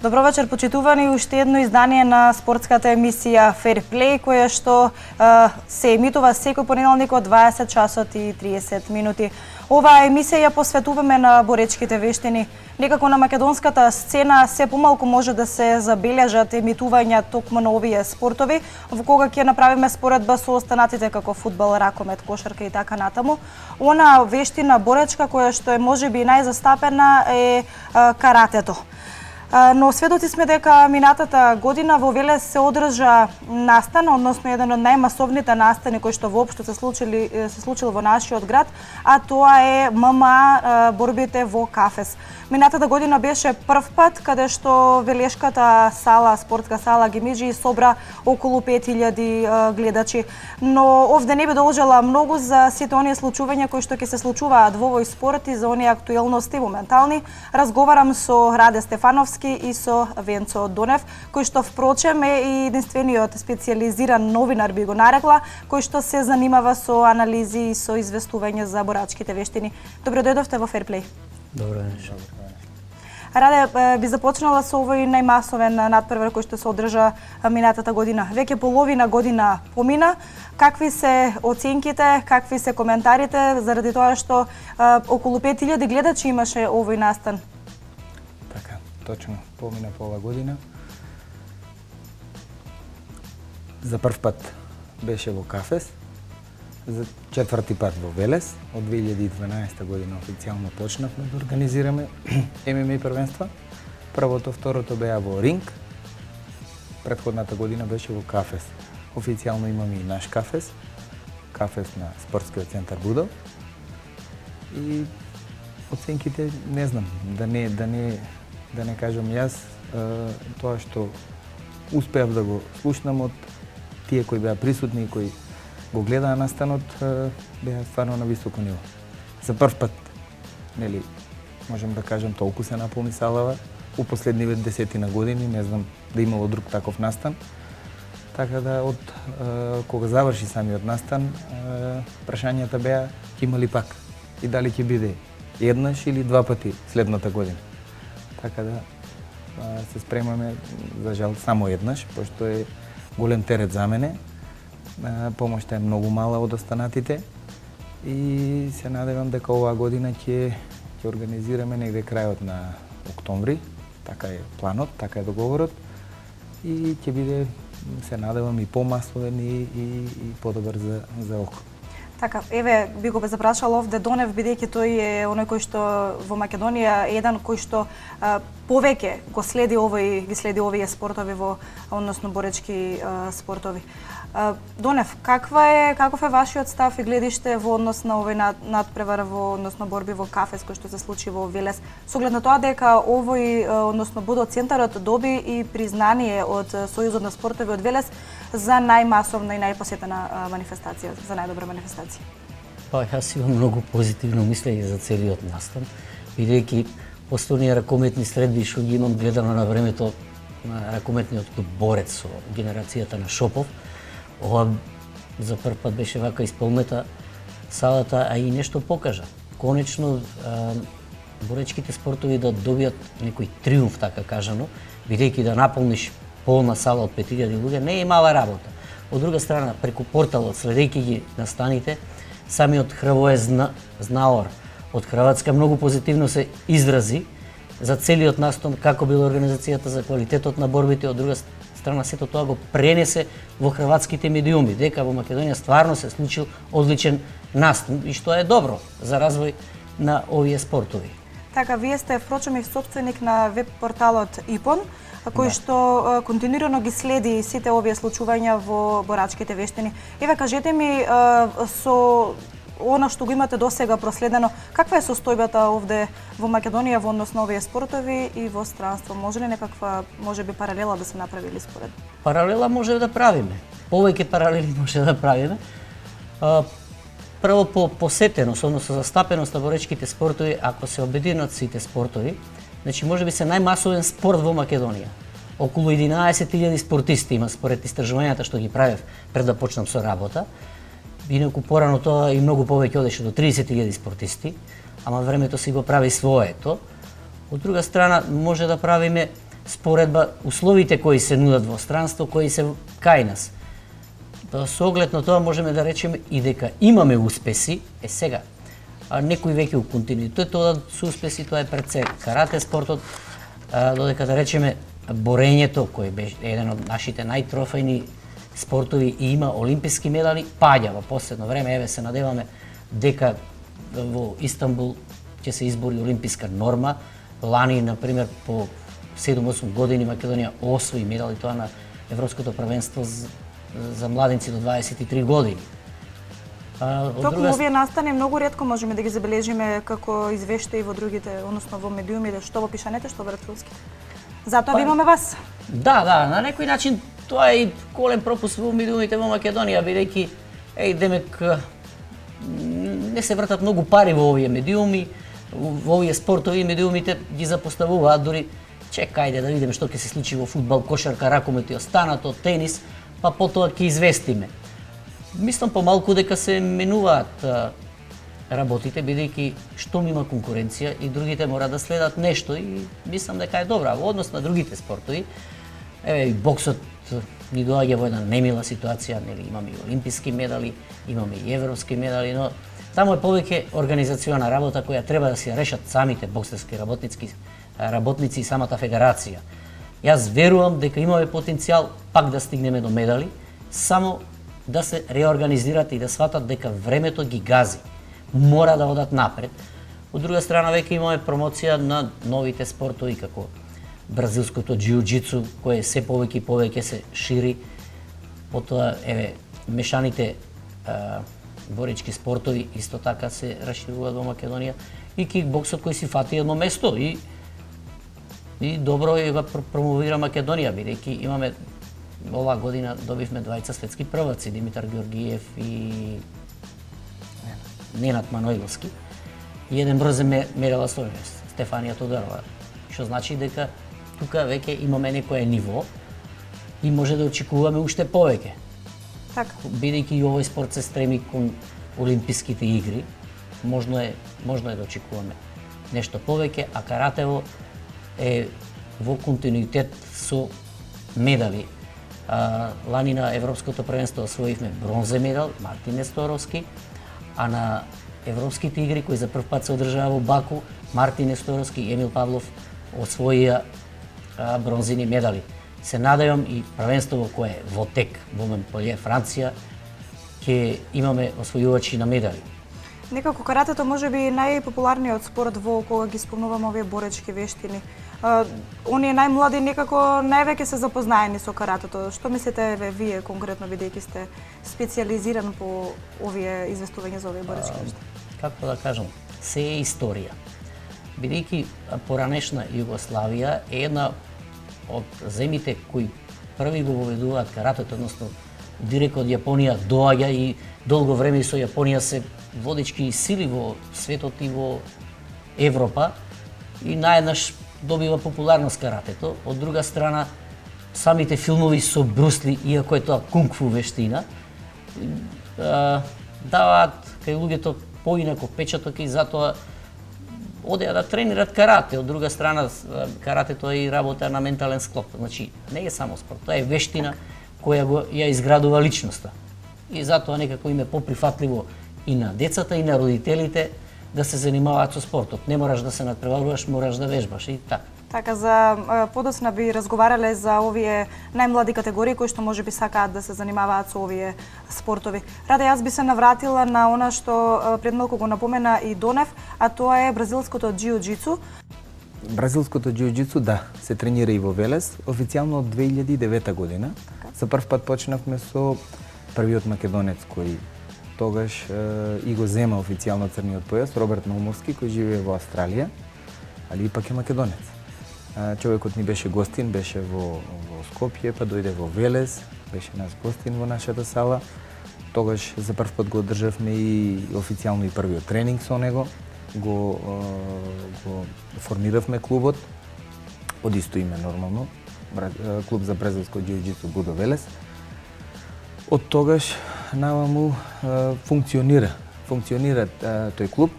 Добро вечер, почитувани, уште едно издание на спортската емисија Fair Play, која што се емитува секој понеделник од 20 часот и 30 минути. Оваа емисија ја посветуваме на боречките вештини. Некако на македонската сцена се помалку може да се забележат емитувања токму на овие спортови, во кога ќе направиме споредба со останатите како фудбал, ракомет, кошарка и така натаму. Она вештина боречка која што е можеби најзастапена е каратето. Но сведоци сме дека минатата година во Велес се одржа настан, односно еден од најмасовните настани кои што воопшто се случил во нашиот град, а тоа е ММА борбите во Кафес. Минатата година беше прв пат каде што велешката сала, спортска сала Гимиџи собра околу 5000 гледачи. Но овде не би должела многу за сите оние случувања кои што ќе се случуваат во овој спорт и за оние актуелности моментални. Разговарам со Раде Стефановски и со Венцо Донев, кој што впрочем е и единствениот специјализиран новинар, би го нарекла, кој што се занимава со анализи и со известување за борачките вештини. Добро дојдовте во Fair Play. Добро вечер. Раде, би започнала со овој најмасовен надпревар кој што се одржа минатата година. Веќе половина година помина. Какви се оценките, какви се коментарите заради тоа што околу 5000 гледачи имаше овој настан? Така, точно, помина пола година. За прв пат беше во Кафес, за четврти пат во Велес. Од 2012 година официјално почнавме да организираме ММА првенства. Првото, второто беа во Ринг. Претходната година беше во Кафес. Официјално имаме и наш Кафес. Кафес на спортскиот центар Будо. И оценките не знам, да не кажам јас, тоа што успеав да го слушнам од тие кои беа присутни и кои го гледаа настанот, беа стварно на високо ниво. За прв пат, нели, можем да кажем, толку се наполни салава у последниве десетина години, не знам да имало друг таков настан. Така да од кога заврши самиот настан, прашањата беа ќе има ли пак и дали ќе биде еднаш или два пати следната година. Така да се спремаме, за жал, само еднаш, пошто е голем терет за мене. Помошта е многу мала од останатите и се надевам дека оваа година ќе организираме негде крајот на октомври. Така е планот, така е договорот и ќе биде, се надевам, и помасовен и подобар за око. Така, еве, би го запрашала овде Донев, бидејќи тој е оној кој што во Македонија е еден кој што повеќе ги следи овие спортови односно боречки спортови. Донев, каков е вашиот став и гледиште во однос на овој надпревар односно борби во Кафес кој што се случи во Велес, со оглед на тоа дека овој односно Будо центарот доби и признание од Сојузот на спортови од Велес за најмасовна и најпосетена манифестација, за најдобра манифестација? Па, јас имам многу позитивно мислење за целиот настан, бидејќи постојни ракометни средби што ги имам гледано на времето на ракометниот клуб Борец со генерацијата на Шопов. Ова за прв пат беше вака исполнета салата, а и нешто покажа. Конечно, боречките спортови да добијат некој триумф, така кажано, бидејќи да наполниш полна сала од 5000 луѓе не е мала работа. Од друга страна, преку порталот, следејќи ги настаните, самиот Хрвое Знаор од Хрватска многу позитивно се изрази за целиот настан, како била организацијата, за квалитетот на борбите. Од друга страна, сето тоа го пренесе во хрватските медиуми, дека во Македонија стварно се случил одличен настан и што е добро за развој на овие спортови. Така, вие сте впрочем и собственик на веб порталот ИПОН, кој што континуирано ги следи сите овие случувања во борачките вештини. Еве, кажете ми, со она што го имате досега проследено, каква е состојбата овде во Македонија во однос на овие спортови и во странство? Може ли некаква, можеби, паралела да се направи или според? Паралела може да правиме. Повеќе паралели може да правиме. Прво по посетеност, односно застапеност на боречките спортови, ако се обединат сите спортови, значи можеби се најмасовен спорт во Македонија. Околу 11.000 спортисти има според истражувањата што ги правев пред да почнам со работа. Инаку порано тоа и многу повеќе одеше до 30.000 спортисти, ама времето си го прави своето. Од друга страна може да правиме споредба условите кои се нудат во странство, кои се кај нас. Со оглед на тоа можеме да речеме и дека имаме успеси, сега, некои веќе у континуитет одат со успеси, тоа е пред се карате спортот, додека да речеме борењето, кој беше еден од нашите најтрофејни спортови и има олимписки медали, паѓа во последно време, еве се надеваме дека во Истанбул ќе се избори олимписка норма. Лани, например, по 7-8 години Македонија освои медали тоа на Европското првенство за младенци до 23 години. Токму овие настани многу ретко можеме да ги забележиме како извештаи во другите, односно во медиумите, што во пишаните, што во електронските. Затоа ви имаме вас. Да, на некој начин тоа е и голем пропуст во медиумите во Македонија, бидејќи демек не се вртат многу пари во овие медиуми, во овие спортови медиумите ги запоставуваат дури чекајде да видиме што ќе се случи во фудбал, кошарка, ракомет и останато, тенис, па потоа ќе известиме. Мислам помалку дека се менуваат работите, бидејќи штом има конкуренција и другите мора да следат нешто и мислам дека е добра во однос на другите спортови. Еве и боксот ни доаѓа во една немила ситуација, нели имаме и олимписки медали, имаме и европски медали, но таму е повеќе организациона работа која треба да се решат самите боксерски работници и самата федерација. Јас верувам дека имаме потенцијал пак да стигнеме до медали, само да се реорганизират и да сватат дека времето ги гази. Мора да одат напред. Од друга страна веќе имаме промоција на новите спортови како бразилското џиу-џицу, кое се повеќе и повеќе се шири. Потоа еве мешаните борички спортови исто така се расшируваат во Македонија и кикбоксот кој си фати едно место и добро е го промовира Македонија, бидејќи имаме оваа година добивме двајца светски прваци, Димитар Георгиев и Ненад Маноиловски. И еден брзен мерела стојност, Стефанија Тодорова, што значи дека тука веќе имаме некое ниво и може да очекуваме уште повеќе. Така. Бидејќи и овој спорт се стреми кон олимписките игри, можно е да очекуваме нешто повеќе, а каратево е во континуитет со медали. Лани на Европското првенство освоивме бронзен медал, Мартин Несторовски, а на Европските игри кои за прв пат се одржаа во Баку, Мартин Несторовски и Емил Павлов освоија бронзени медали. Се надевам и првенството кое е во тек во Монпелје, Франција, ќе имаме освојувачи на медали. Некако каратето може би најпопуларниот спорт во кога ги спомнуваме овие боречки вештини. Оние најмлади некако највеќе се запознаени со каратето. Што мислите вие конкретно, бидејќи сте специјализиран по овие известувања за овие боречки вештини? Како да кажам, се е историја. Бидејќи поранешна Југославија е една од земите кои први го воведуваат каратето, односно директно од Јапонија доаѓа и долго време со Јапонија се водички сили во светот и во Европа и наеднаш добива популарност каратето. Од друга страна, самите филмови со Брусли, иако е тоа кунг-фу вештина, даваат кај луѓето поинако печаток и затоа одеа да тренират карате. Од друга страна, каратето е и работа на ментален склоп. Значи, не е само спорт, тоа е вештина која ја изградува личноста. И затоа некако им е поприфатливо и на децата и на родителите да се занимаваат со спортот. Не мораш да се надпреваруваш, мораш да вежбаш и така. Така, за подоцна би разговарале за овие најмлади категории кои што можеби сакаат да се занимаваат со овие спортови. Раде, јас би се навратила на она што пред малку го напомена и Донев, а тоа е бразилското џиу-џицу. Бразилското џиу-џицу, да, се тренира и во Велес, официјално од 2009 година. За прв пат почнавме со првиот македонец кој тогаш и го зема официјално црниот појас, Роберт Наумовски, кој живее во Австралија, али ипак е македонец. Човекот ни беше гостин, беше во Скопје, па дојде во Велес, беше нас гостин во нашата сала. Тогаш за прв пат го одржавме и официјално и првиот тренинг со него. Го формиравме клубот од исто име нормално, клуб за бразилско џиу-џицу Будо Велес. Од тогаш наваму функционира тој клуб.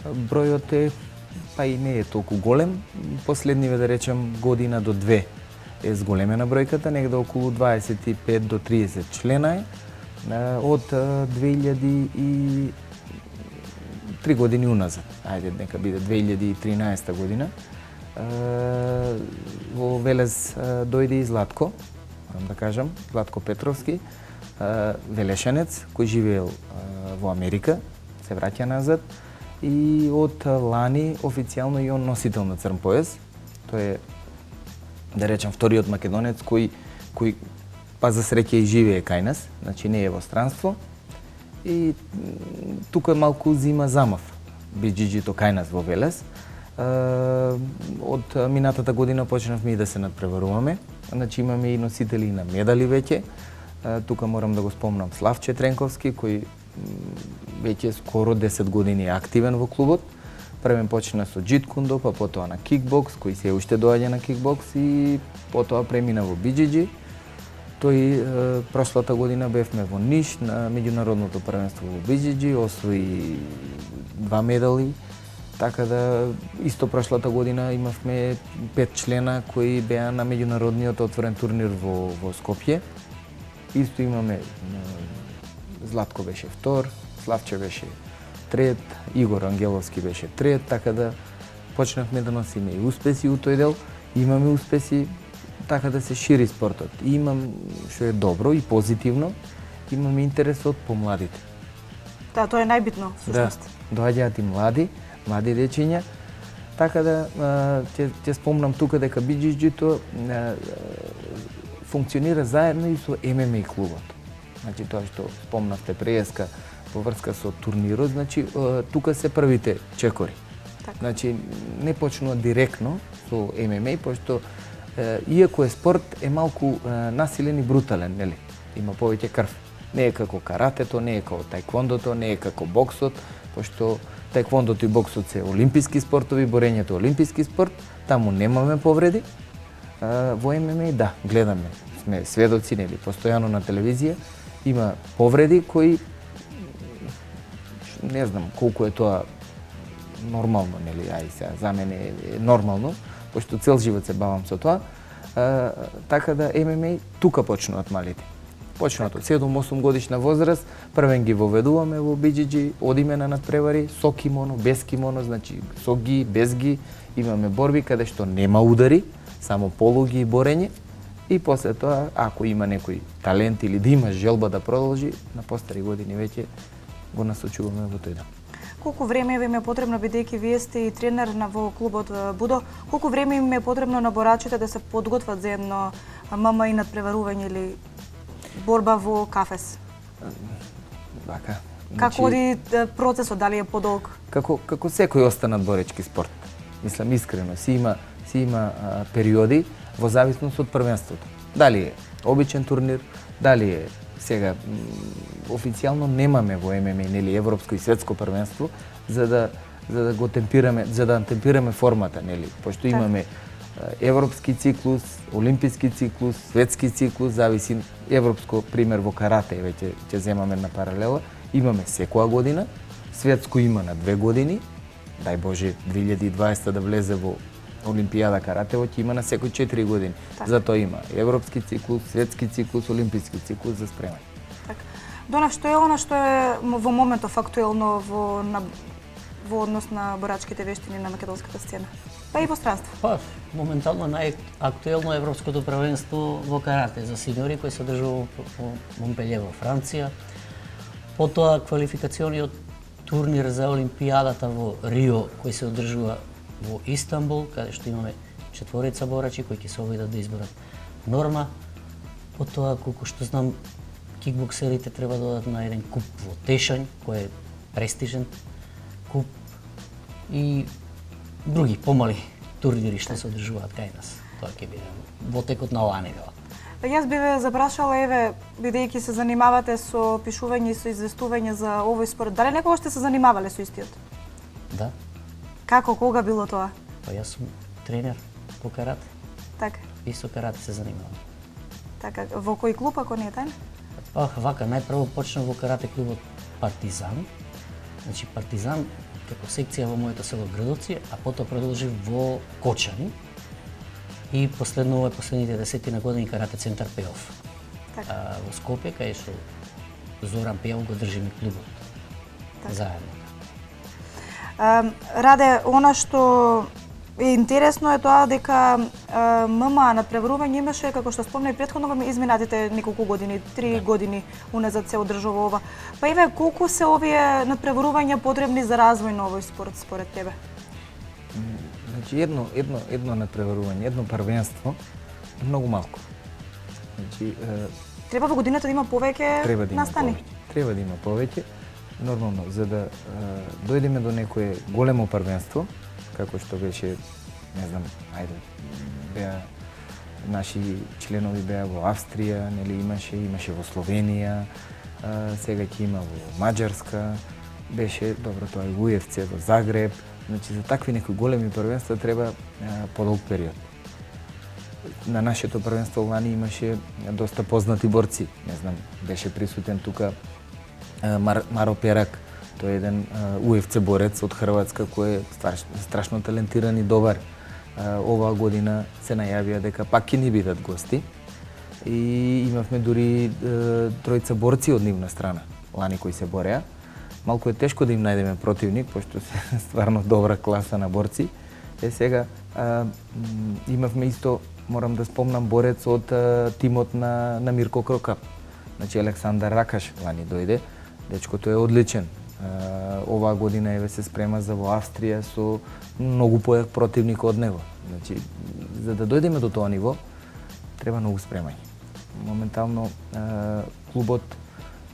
Бројот е па и не е толку голем. Последниве, да речем, година до две е зголемена бројката, негде околу 25 до 30 члена е. Од 2003 години уназад, ајде нека биде 2013 година, во Велес дојде и Златко, морам да кажам, Златко Петровски, велешенец кој живеел во Америка, се враќа назад и од лани официјално и он носител на црн појас. Тој е, да речем, вториот македонец кој па за среќа и живее кај нас, значи не е во странство. И тука малку зима замав биџиџито кај нас во Велес. Од минатата година почнавме и да се надпреваруваме. Значи имаме и носители на медали веќе. Тука морам да го спомнам Славче Тренковски, кој веќе скоро 10 години е активен во клубот. Првен почна со джит-кундо, па потоа на кикбокс, кој се уште доаѓа на кикбокс и потоа премина во биџиџи. Тој прошлата година бевме во Ниш на меѓународното првенство во биџиџи, освои 2 медали. Така да исто прошлата година имавме 5 члена кои беа на меѓународниот отворен турнир во Скопје. Исто имаме Златко беше втор, Славче беше трет, Игор Ангеловски беше трет, така да почнавме да носиме и успеси у тој дел. Имаме успеси, така да се шири спортот. И имам, што е добро и позитивно, имаме интерес од помладите. Да, тоа е најбитно, всушност. Да, доаѓаат и млади дечиња. Така да ќе спомнам тука дека биџиџито функционира заедно и со ММА клубот. Значи тоа што спомнавте преска во врска со турнирот, значи тука се првите чекори. Така. Значи не почнува директно со ММА, пошто иако е спорт е малку насилен и брутален, нели? Има повеќе крв. Не е како каратето, не е како таеквондото, не е како боксот, пошто таеквондото и боксот се олимписки спортови, борењето е олимписки спорт, таму немаме повреди. Во ММА да, гледаме, сме сведоци, нели, постојано на телевизија, има повреди кои не знам колку е тоа нормално, нели, сега за мене е нормално, пошто цел живот се бавам со тоа. Така да ММА тука почнуваат малите. Почнуваат од 7-8 годишна возраст, првен ги воведуваме во биџиџи, одиме на надпревари со кимоно, без кимоно, значи со ги, без ги, имаме борби каде што нема удари, само полуги и борење. И после тоа, ако има некој талент или да има желба да продолжи, на постари години веќе го насочуваме во тој дел. Колку време ви е потребно, бидејќи вие сте и тренер во клубот Будо, колку време им е потребно на борачите да се подготват за едно ММА и надпреварување или борба во Кафес? Вака. Како оди процесот, дали е подолг? Како секој останат боречки спорт. Мислам искрено, си има периоди во зависност од првенството. Дали е обичен турнир, дали е сега официјално немаме во ММА, нели, европско и светско првенство за да го темпираме, за да темпираме формата, нели, пошто имаме европски циклус, олимписки циклус, светски циклус, зависи. Европско пример во карате веќе ќе земаме на паралела, имаме секоја година, светско има на 2 години, дај Боже 2020 да влезе во Олимпијада каратево, ќе има на секој 4 години. Так. Затоа има европски циклус, светски циклус, олимписки циклус за спремање. Така. Донав, што е она што е во моментов актуелно во однос на борачките вештини на македонската сцена? Па и во странство. Па, моментално најактуелно е Европското првенство во карате за синьори кој се одржува во Монпелје во Франција. Потоа квалификациониот турнир за Олимпијадата во Рио кој се одржува во Истанбул, каде што имаме 4 борачи кои ќе се обидат да изборат норма. Потоа, колку што знам, кикбоксерите треба да одат на еден куп во Тешањ, кој е престижен куп, и други помали турнири што се одржуваат кај нас. Тоа ќе биде во текот на оваа недела. Јас би ве запрашала, еве, бидејќи се занимавате со пишување и со известување за овој спорт, дали некогаш сте се занимавале со истиот? Да, Како, кога било тоа? па јас сум тренер по карате Така, и со карате се занимавам. така. Во кој клуб, ако не е тајна? Па, вака, најпрво почнав во карате клубот Партизан. Значи, Партизан како секција во моето село Градовци, а потоа продолжив во Кочани и последните 10 години карате центар Пеов. Така. Во Скопје, кај што Зоран Пеов го држиме клубот. Заедно. Раде, она што е интересно е тоа дека ММА надпреварување имаше, како што спомна и претходно, во изминатите неколку години, 3 години уназад се одржува ова. Па еве, колку се овие надпреварувања потребни за развој на овој спорт според тебе? Значи едно надпреварување, едно првенство е многу малку. Значи треба во годината да има повеќе настани. Треба да има повеќе. Нормално, за да дојдеме до некое големо првенство, како што беше, не знам, беа наши членови беа во Австрија, нели имаше во Словенија, сега ќе има во Маđарска, беше добро тоа и UFC во Загреб. Значи за такви некои големи првенства треба подолг период. На нашето првенство лани имаше доста познати борци, не знам, беше присутен тука Маро Перак, тој е еден UFC борец од Хрватска кој е страшно талентиран и добар. Оваа година се најавија дека пак ќе ни бидат гости и имавме дури тројца борци од нивна страна, лани кои се бореа. Малку е тешко да им најдеме противник, пошто се стварно добра класа на борци. Сега имавме исто, морам да спомнам, борец од тимот на Мирко Крокап. Значи Александар Ракаш лани дојде. Дечкото е одличен. Оваа година еве се спрема за во Австрија со многу појак противник од него. Значи, за да дојдеме до тоа ниво, треба многу спремање. Моментално клубот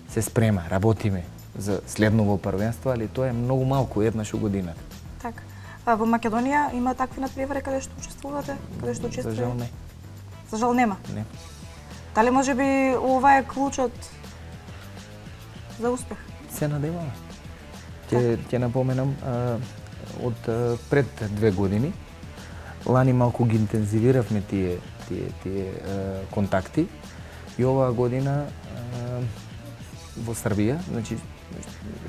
се спрема, работиме за следново првенство, али тоа е многу малку, еднаш у годината. Така. Во Македонија има такви надпревари каде што учествувате? Каде што учествувате? За жал не. За жал нема? Не. Дали можеби ова е клучот за успех? Се надеваме. Ќе напоменам, од пред 2 години, лани малку ги интензивиравме тие контакти и оваа година во Србија, значи,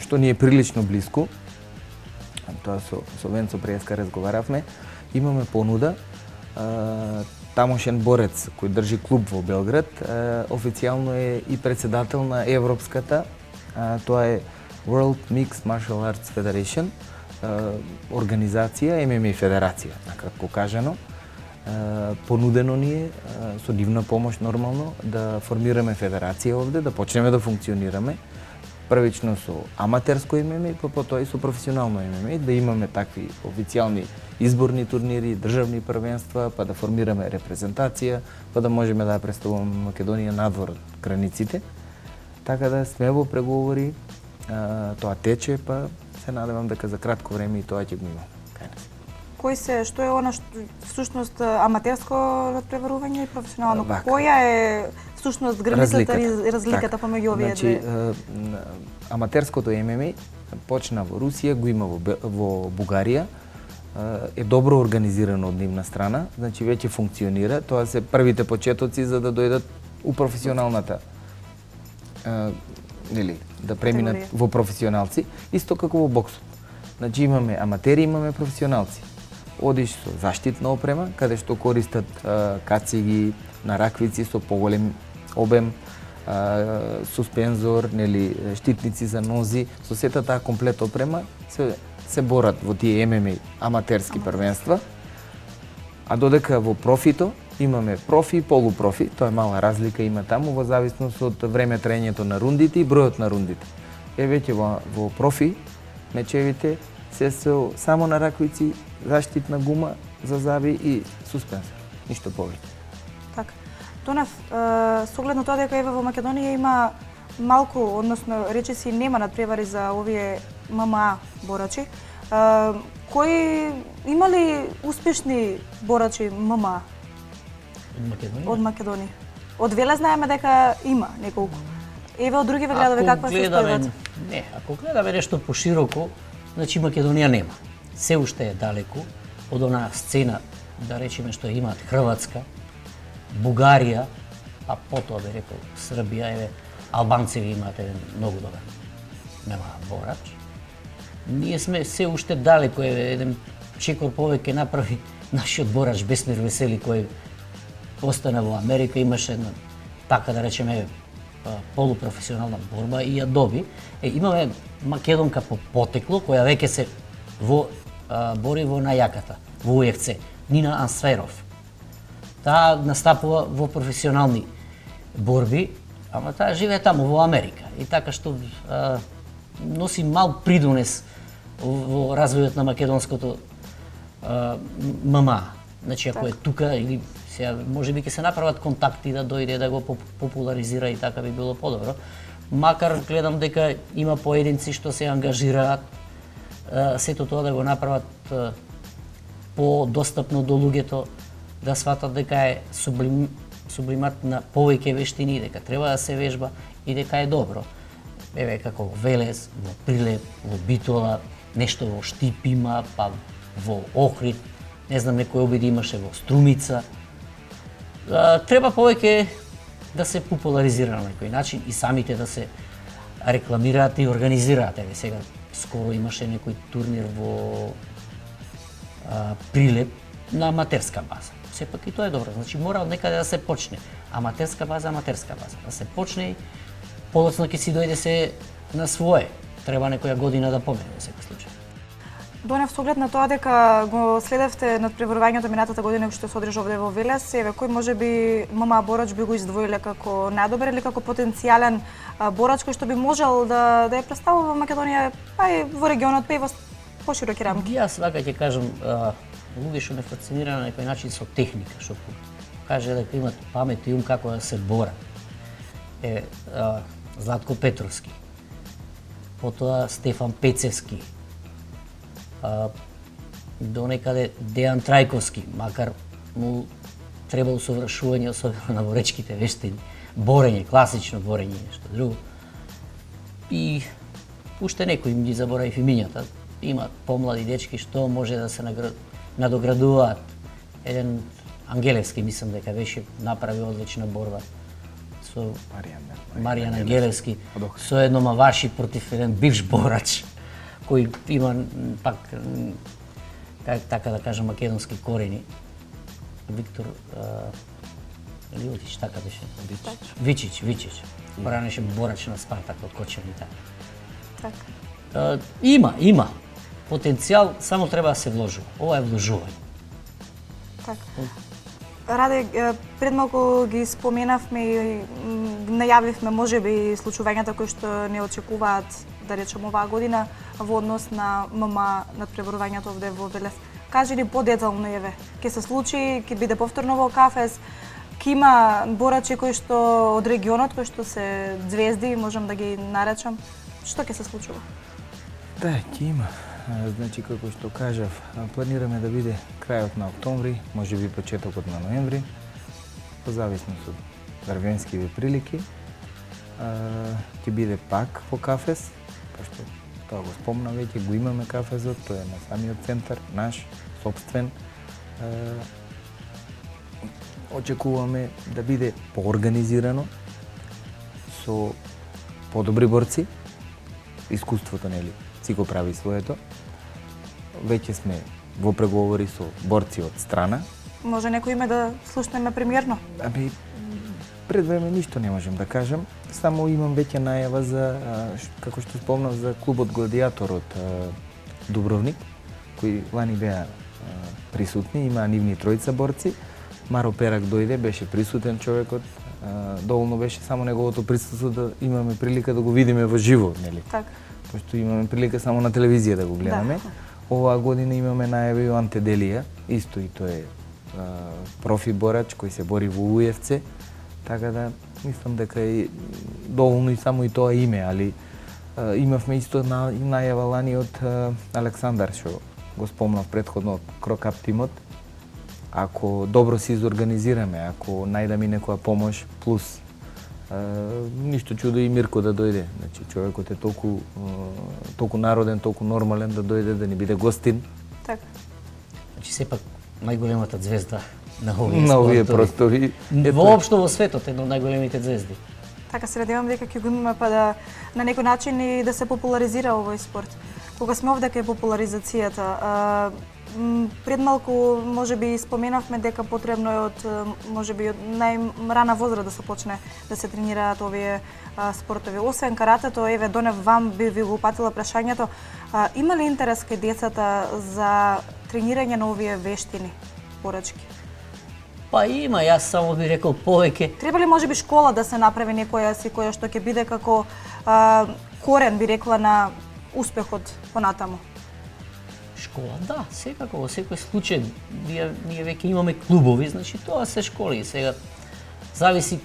што ни е прилично блиску, тоа со Венцо Приеска разговаравме, имаме понуда, тамошен борец кој држи клуб во Белград, официјално е и председател на Европската, тоа е World Mixed Martial Arts Federation, организација, ММА федерација, накратко кажано. Понудено ни е со нивна помош нормално да формираме федерација овде, да почнеме да функционираме. Првично со аматерско ММА, па потоа и со професионално ММА, да имаме такви официјални изборни турнири, државни првенства, па да формираме репрезентација, па да можеме да представуваме Македонија надвор од границите. Така да сме во преговори, тоа тече, па се надевам дека за кратко време и тоа ќе го има. Што е она всушност аматерско надпреварување и професионално? Вака. Која е всушност границата и разликата помеѓу овие две? Аматерското ММА почна во Русија, го има во Бугарија, е добро организирано од нивна страна, значи веќе функционира. Тоа се првите почетоци за да дојдат у професионалната, да преминат во професионалци, исто како во боксот. Значи имаме аматери, имаме професионалци. Одиш со заштитна опрема, каде што користат кациги на раквици со поголем обем, суспензор, штитници за нози, со сета таа комплет опрема се борат во тие ММА аматерски првенства. А додека во профито имаме профи и полупрофи, тоа е мала разлика има таму во зависност од време траењето на рундите и бројот на рундите. Веќе во профи мечевите се само на раквици, заштитна гума за заби и суспензор, ништо повеќе. Така. Тонев, со оглед на тоа дека еве во Македонија има малку, односно речиси нема надпревари за овие ММА борачи, има ли успешни борачи ММА од Македонија? Од Веле знаеме дека има неколку. Еве од другиве градови каква се состојбата? Не, ако гледаме нешто пошироко, значи Македонија нема. Се уште е далеку од онаа сцена, да речеме што имаат Хрватска, Бугарија, а потоа би рекол Србија, еве албанци имаат еден многу добар борач. Ние сме се уште далеко, еден чекор повеќе направи нашиот борач Бесмир Весели кој остана во Америка, имаше една, така да речеме, полупрофесионална борба и ја доби. Имаме македонка по потекло која веќе се бори во најаката, во UFC, Нина Ансверов. Таа настапува во професионални борби, ама таа живее таму во Америка и така што носи мал придонес во развојот на македонското ММА. Значи, ако е тука или сега можеби ќе се направат контакти да дојде да го популаризира и така би било подобро. Макар гледам дека има поединци што се ангажираат сето тоа да го направат подостапно до луѓето, да сватат дека е сублимат на повеќе вештини, дека треба да се вежба и дека е добро. Еве како во Велес, во Прилеп, во Битола, нешто во Штип има, па во Охрид, не знам некој обиди имаше во Струмица. Треба повеќе да се популаризира на некој начин и самите да се рекламираат и организираат. Еве сега скоро имаше некој турнир во Прилеп на аматерска база. Сепак и тоа е добро. Значи мора од некаде да се почне. Аматерска база. Да се почне и подоцна ќе си дојде се на свое. Треба некоја година да помине во секој случај. Донев со оглед на тоа дека го следевте надпреварувањето минатата година што се одржа овде во Велес, еве кој можеби ММА борач би го издвоиле како најдобар или како потенцијален борач кој што би можел да ја представува во Македонија, па и во регионот, па и во пошироки рамки? Јас вака ќе кажам, луѓе што ме фасцинира на некој начин со техника, што каже дека имат памет и ум како да се борат. Златко Петровски, потоа Стефан Пецевски, до некаде Дејан Трајковски, макар му треба усовршување, особено на боречките вештини, борење, класично борење, нешто друго. И уште некои ги заборавив имињата. Има помлади дечки што може да се надоградуваат. Еден Ангелевски, мислам дека беше направи одлична борба со Маријан Ангелевски, со едно маваши против еден бивш борач, кој има пак, така да кажам, македонски корени. Виктор Лилтич, така беше. Вичич. Бранеше борач на Спартак од Кочани. Има потенцијал, само треба да се вложува. Ова е вложување. Раде, пред малку ги споменавме и најавивме можеби случувањата кои што не очекуваат, да речем, оваа година во однос на ММА надпреварувањето овде во Велес. Кажи ли подетално, еве, ќе се случи, ќе биде повторно во Кафес, ќе има борачи кои што од регионот, кои што се звезди, можам да ги наречам. Што ќе се случува? Да, ќе има. Значи, како што кажав, планираме да биде крајот на октомври, можеби почетокот на ноември, по зависност од врвенскиве прилики. Ќе биде пак во Кафес, пошто тоа го спомна веќе, го имаме Кафесот, тој е на самиот центар, наш, собствен. Очекуваме да биде поорганизирано, со подобри борци, искуството, нели, си го прави своето. Веќе сме во преговори со борци од страна. Може некој име да слушнеме премиерно? Пред време ништо не можем да кажем. Само имам веќе најава за, како што спомнав, за клубот Гладиатор од Дубровник, кои лани беа присутни, имаа нивни тројца борци. Маро Перак дојде, беше присутен човекот. Доволно беше само неговото присуство да имаме прилика да го видиме во живо, нели? Така. Пошто имаме прилика само на телевизија да го гледаме. Оваа година имаме најави од Анте Делија, исто и тој е профи борач кој се бори во UFC, така да мислам дека е доволно и само и тоа име, али имавме исто најава лани од Александар, што го спомнав претходно од Крокап тимот. Ако добро се изорганизираме, ако најдаме некоја помош, плюс ништо чудо и Мирко да дојде. Значи, човекот е толку народен, толку нормален да дојде да ни биде гостин. Така. Значи, сепак најголемата звезда на овие простори. Воопшто во светот една од најголемите звезди. Така се надевам дека ќе го имаме па да на некој начин и да се популаризира овој спорт. Кога сме овде кај популаризацијата, пред малку можеби споменавме дека потребно е од можеби од најрана возраст да се почне да се тренираат овие спортови. Освен каратето, еве Донев вам би ви го упатила прашањето, има ли интерес кај децата за тренирање на овие вештини, порачки? Па има, јас само би рекол повеќе. Треба ли можеби школа да се направи некоја која што ќе биде како корен, би рекла, на успехот понатаму? Школа, да, секако, во секој случај, ние веќе имаме клубови, значи тоа се школи. Сега зависи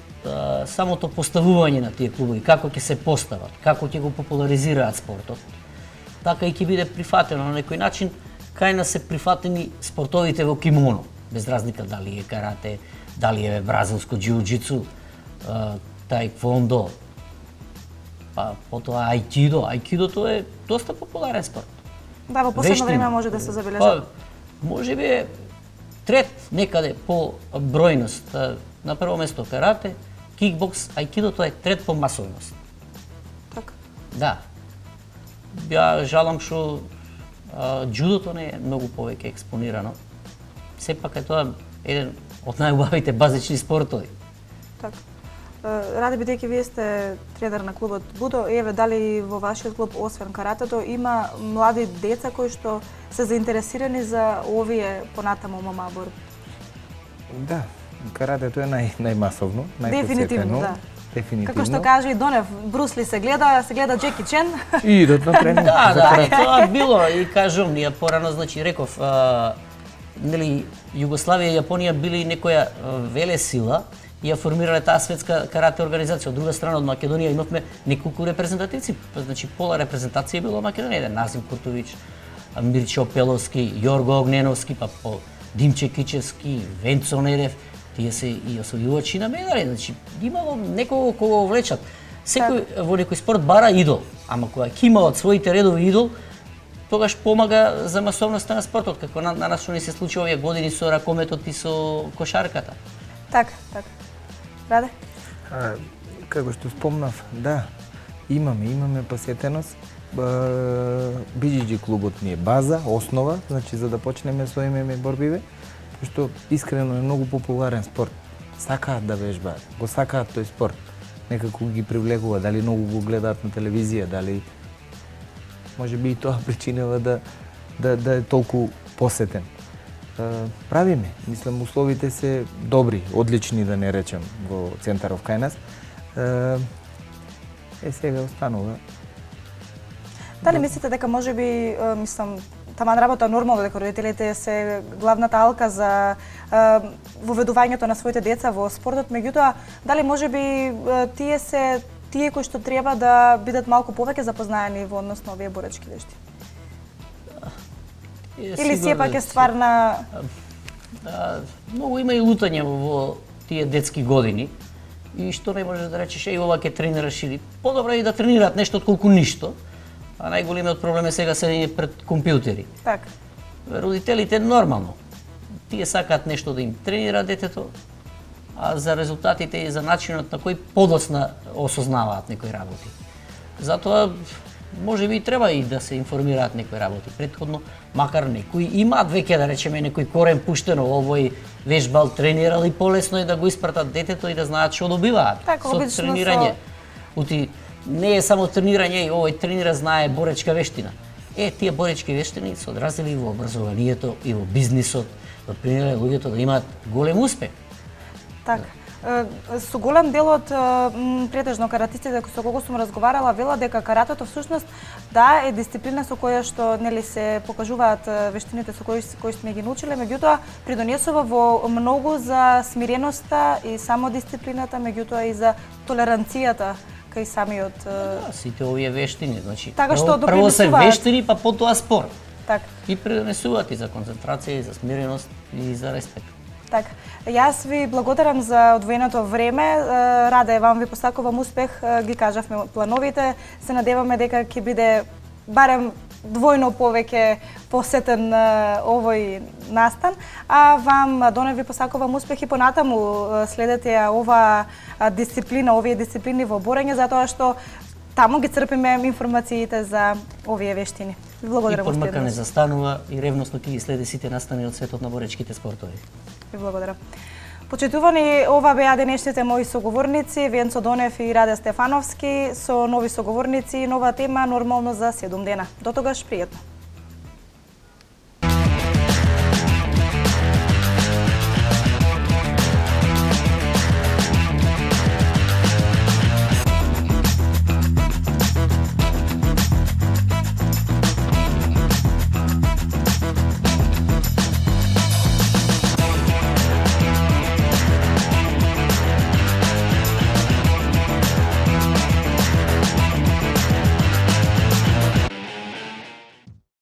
самото поставување на тие клубови, како ќе се постават, како ќе го популаризираат спортот. Така и ќе биде прифатено на некој начин, кај нас се прифатени спортовите во кимоно, без разлика дали е карате, дали е бразилско џиу-џицу, таеквондо, па потоа аикидо. Аикидото е доста популарен спорт. Да, во последно време може да се забележи. Може би е трет некаде по бројност. На прво место карате, кикбокс, аикидото е трет по масовност. Така. Да. Ја жалам што џудото не е многу повеќе експонирано. Сепак е тоа еден од најубавите базични спортови. Така. Раде бидејќи вие сте тренер на клубот Будо, еве дали во вашиот клуб освен каратето има млади деца кои што се заинтересирани за овие понатаму ММА борби? Да, каратето е најмасовно, Дефинитивно, да. Дефинитивно. Како што каже и Донев, Брусли се гледа Джеки Чен. И идат на тренинг. Да, тоа било и кажувам, ние порано, значи реков, нели Југославија и Јапонија били некоја велесила и ја формирале таа светска карате организација. Од друга страна, од Македонија имавме неколку репрезентативци, значи пола репрезентација било Македонија, Назим Куртовиќ, Мирчо Пеловски, Јорго Огненовски, па по Димче Кичевски, Венцо Недев, тие се и освојувачи на медали, значи имало некого кого влечат. Секој во некој спорт бара идол, ама кога ќе има од своите редови идол, тогаш помага за масовноста на спортот, како на нас што ни се случи овие години со ракометот и со кошарката. Така. Раде? Како што спомнав, да, имаме посетеност. BJJ клубот ни е база, основа, значи за да почнеме со ММА борбиве, што искрено е многу популарен спорт. Сакаат да вежбаат, го сакаат тој спорт. Некако ги привлекува, дали многу го гледаат на телевизија, дали може би и тоа причинува да е толку посетен. Правиме, мислам условите се добри, одлични да не речем во центаров кај нас. Сега останува. Дали мислите дека можеби, мислам, таман работа нормално дека родителите се главната алка за воведувањето на своите деца во спортот, меѓутоа дали можеби тие кои што треба да бидат малку повеќе запознаени во однос на овие боречки вешти? Или сепак е ствар на... Многу има и лутање во тие детски години и што не можеш да речеш, ова ќе тренираш или подобро е и да тренираат нешто отколку ништо. А најголемиот проблем е сега седење пред компјутери. Така. Родителите нормално. Тие сакаат нешто да им тренира детето, а за резултатите и за начинот на кој подоцна осознаваат некои работи. Затоа може би треба и да се информираат некои работи предходно, макар некои имаат веќе да речеме некој корен пуштено, овој вежбал тренирал и полесно е да го испратат детето и да знаат што добиваат така, со тренирање. Не е само тренирање, овој тренира знае боречка вештина. Тие боречки вештини се одразили во образованието и во бизнисот, допринеле луѓето да имаат голем успех. Така. Со голем дел од претежно каратистите со кого сум разговарала велат дека каратето всушност да е дисциплина со која што нели се покажуваат вештините со кои сме ги научиле, меѓутоа придонесува во многу за смиреноста и самодисциплината, меѓутоа и за толеранцијата кај самиот сите овие вештини, значи прво се вештини, па потоа спорт. Така. И придонесуваат и за концентрација, и за смиреност, и за респект. Така. Јас ви благодарам за одвоеното време. Раде вам ви посакувам успех. Ги кажавме плановите. Се надеваме дека ќе биде барем двојно повеќе посетен овој настан. А вам, Доне, ви посакувам успех и понатаму следете оваа дисциплина, овие дисциплини во борење, затоа што таму ги црпиме информациите за овие вештини. Ви благодарам и уште подмака не еднаш. застанува и ревносно ќе ги следи сите настани од светот на боречките спортови. Ви благодарам. Почитувани, ова беа денешните мои соговорници, Венцо Донев и Раде Стефановски, со нови соговорници и нова тема нормално за 7 дена. До тогаш, пријатно.